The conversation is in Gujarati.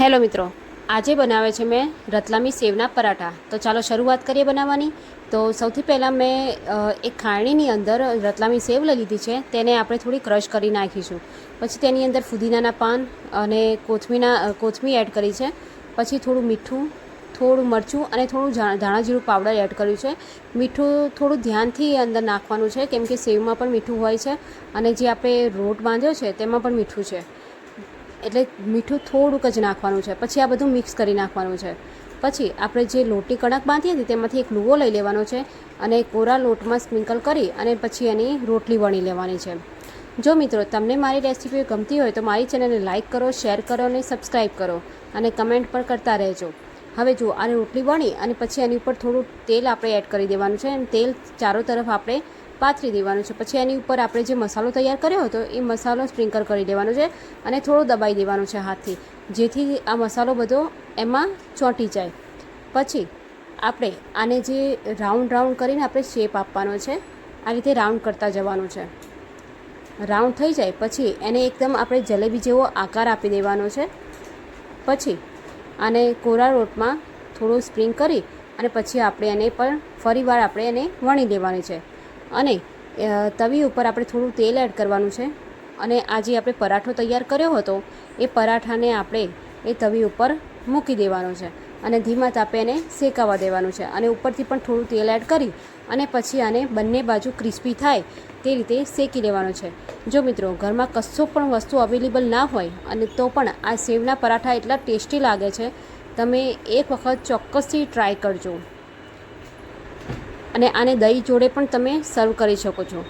હેલો મિત્રો, આજે બનાવે છે મેં રતલામી સેવના પરાઠા. તો ચાલો શરૂઆત કરીએ બનાવવાની. તો સૌથી પહેલાં મેં એક ખાયણીની અંદર રતલામી સેવ લઈ લીધી છે. તેને આપણે થોડી ક્રશ કરી નાખીશું. પછી તેની અંદર ફુદીનાના પાન અને કોથમીર એડ કરી છે. પછી થોડું મીઠું, થોડું મરચું અને થોડું ધાણા જીરું પાવડર એડ કર્યું છે. મીઠું થોડું ધ્યાનથી અંદર નાખવાનું છે, કેમ કે સેવમાં પણ મીઠું હોય છે અને જે આપણે રોટ બાંધ્યો છે તેમાં પણ મીઠું છે, એટલે મીઠું થોડુંક જ નાખવાનું છે. પછી આ બધું મિક્સ કરી નાખવાનું છે. પછી આપણે જે લોટની કણક બાંધી હતી તેમાંથી એક લુવો લઈ લેવાનો છે અને કોરા લોટમાં સ્પ્રિંકલ કરી અને પછી એની રોટલી વણી લેવાની છે. જો મિત્રો તમને મારી રેસીપી ગમતી હોય તો મારી ચેનલને લાઇક કરો, શેર કરો અને સબસ્ક્રાઈબ કરો અને કમેન્ટ પણ કરતા રહેજો. હવે જો આ રોટલી વણી અને પછી એની ઉપર થોડું તેલ આપણે એડ કરી દેવાનું છે અને તેલ ચારો તરફ આપણે પાથરી દેવાનું છે. પછી એની ઉપર આપણે જે મસાલો તૈયાર કર્યો હતો એ મસાલો સ્પ્રિંકલ કરી દેવાનો છે અને થોડું દબાઈ દેવાનું છે હાથથી, જેથી આ મસાલો બધો એમાં ચોંટી જાય. પછી આપણે આને જે રાઉન્ડ કરીને આપણે શેપ આપવાનો છે. આ રીતે રાઉન્ડ કરતા જવાનું છે. રાઉન્ડ થઈ જાય પછી એને એકદમ આપણે જલેબી જેવો આકાર આપી દેવાનો છે. પછી આને કોરા રોટમાં થોડું સ્પ્રિંગ કરી અને પછી આપણે એને પણ ફરીવાર આપણે એને વણી લેવાની છે. અને તવી ઉપર આપણે થોડું તેલ એડ કરવાનું છે અને આ જે આપણે પરાઠો તૈયાર કર્યો હતો એ પરાઠાને આપણે એ તવી ઉપર મૂકી દેવાનો છે અને ધીમા તાપે એને શેકાવા દેવાનું છે. અને ઉપરથી પણ થોડું તેલ એડ કરી અને પછી આને બંને બાજુ ક્રિસ્પી થાય તે રીતે શેકી લેવાનું છે. જો મિત્રો ઘરમાં કશો પણ વસ્તુ અવેલેબલ ના હોય અને તો પણ આ સેવના પરાઠા એટલા ટેસ્ટી લાગે છે, તમે એક વખત ચોક્કસથી ટ્રાય કરજો. અને આને દહીં જોડે પણ તમે સર્વ કરી શકો છો.